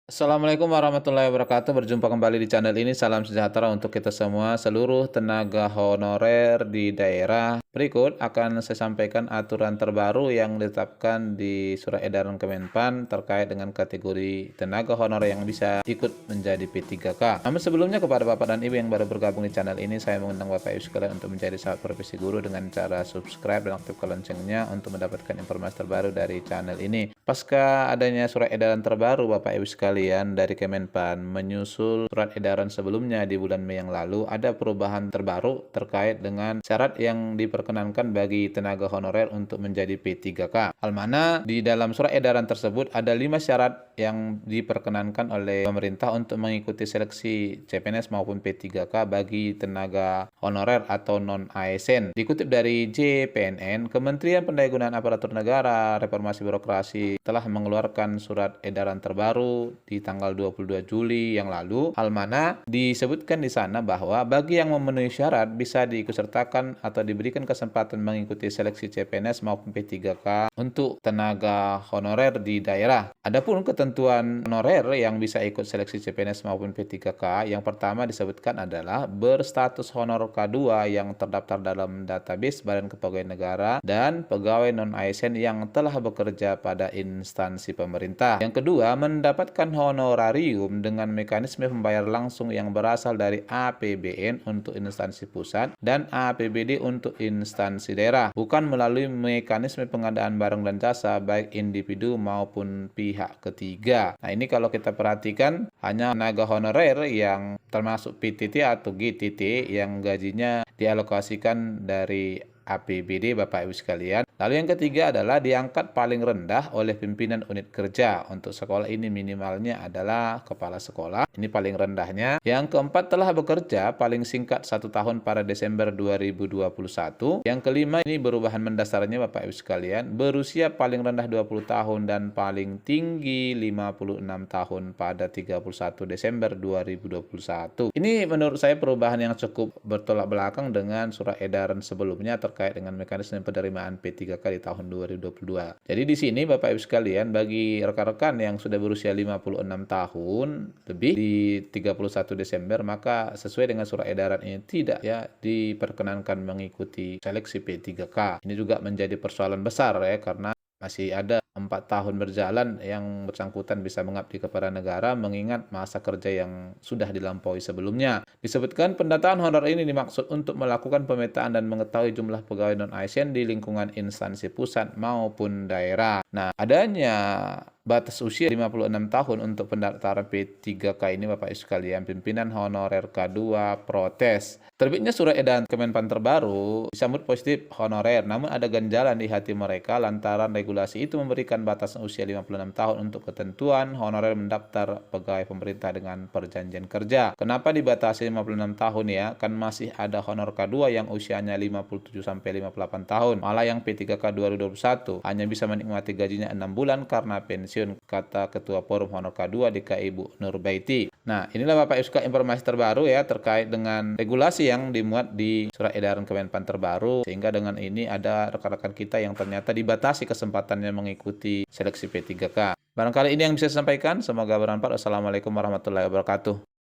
Assalamualaikum warahmatullahi wabarakatuh. Berjumpa kembali di channel ini. Salam sejahtera untuk kita semua, seluruh tenaga honorer di daerah. Berikut akan saya sampaikan aturan terbaru yang ditetapkan di Surat Edaran Kemenpan terkait dengan kategori tenaga honorer yang bisa ikut menjadi P3K. Namun sebelumnya, kepada Bapak dan Ibu yang baru bergabung di channel ini, saya mengundang Bapak Ibu sekalian untuk menjadi sahabat profesi guru dengan cara subscribe dan aktifkan loncengnya untuk mendapatkan informasi terbaru dari channel ini. Pasca adanya surat edaran terbaru Bapak Ibu sekalian dari Kemenpan menyusul surat edaran sebelumnya di bulan Mei yang lalu, ada perubahan terbaru terkait dengan syarat yang diperkenankan bagi tenaga honorer untuk menjadi P3K. Hal mana di dalam surat edaran tersebut ada 5 syarat yang diperkenankan oleh pemerintah untuk mengikuti seleksi CPNS maupun P3K bagi tenaga honorer atau non-ASN. Dikutip dari JPNN, Kementerian Pendayagunaan Aparatur Negara Reformasi Birokrasi telah mengeluarkan surat edaran terbaru di tanggal 22 Juli yang lalu, hal mana disebutkan di sana bahwa bagi yang memenuhi syarat bisa diikutsertakan atau diberikan kesempatan mengikuti seleksi CPNS maupun P3K untuk tenaga honorer di daerah. Adapun ketentuan honorer yang bisa ikut seleksi CPNS maupun P3K, yang pertama disebutkan adalah berstatus honor K2 yang terdaftar dalam database Badan Kepegawaian Negara dan pegawai non-ASN yang telah bekerja pada instansi pemerintah. Yang kedua, mendapatkan honorarium dengan mekanisme pembayaran langsung yang berasal dari APBN untuk instansi pusat dan APBD untuk instansi daerah, bukan melalui mekanisme pengadaan barang dan jasa baik individu maupun pihak ketiga. Nah, ini kalau kita perhatikan hanya tenaga honorer yang termasuk PTT atau GTT yang gajinya dialokasikan dari APBD Bapak Ibu sekalian. Lalu yang ketiga adalah diangkat paling rendah oleh pimpinan unit kerja. Untuk sekolah ini minimalnya adalah kepala sekolah. Ini paling rendahnya. Yang keempat, telah bekerja paling singkat 1 tahun pada Desember 2021. Yang kelima, ini perubahan mendasarnya Bapak Ibu sekalian, berusia paling rendah 20 tahun dan paling tinggi 56 tahun pada 31 Desember 2021. Ini menurut saya perubahan yang cukup bertolak belakang dengan surat edaran sebelumnya terkait dengan mekanisme penerimaan P3K di tahun 2022. Jadi di sini Bapak Ibu sekalian, bagi rekan-rekan yang sudah berusia 56 tahun lebih di 31 Desember, maka sesuai dengan surat edaran ini tidak diperkenankan mengikuti seleksi P3K. Ini juga menjadi persoalan besar karena masih ada 4 tahun berjalan yang bersangkutan bisa mengabdi kepada negara mengingat masa kerja yang sudah dilampaui sebelumnya. Disebutkan pendataan honorer ini dimaksud untuk melakukan pemetaan dan mengetahui jumlah pegawai non-ASN di lingkungan instansi pusat maupun daerah. Nah, adanya batas usia 56 tahun untuk pendaftaran P3K ini Bapak Ibu sekalian, pimpinan honorer K2 protes. Terbitnya surat edaran Kemenpan terbaru disambut positif honorer, namun ada ganjalan di hati mereka lantaran regulasi itu memberikan batas usia 56 tahun untuk ketentuan honorer mendaftar pegawai pemerintah dengan perjanjian kerja. Kenapa dibatasi 56 tahun ya? Kan masih ada honor K2 yang usianya 57 sampai 58 tahun. Malah yang P3K 2021 hanya bisa menikmati gajinya 6 bulan karena pensiun, kata Ketua Forum Honor K2 DKI Bu Nurbaiti. Nah, inilah Bapak Ibu sekalian informasi terbaru terkait dengan regulasi yang dimuat di surat edaran Kemenpan terbaru, sehingga dengan ini ada rekan-rekan kita yang ternyata dibatasi kesempatannya mengikuti seleksi P3K. Barangkali ini yang bisa saya sampaikan, semoga bermanfaat. Wassalamualaikum warahmatullahi wabarakatuh.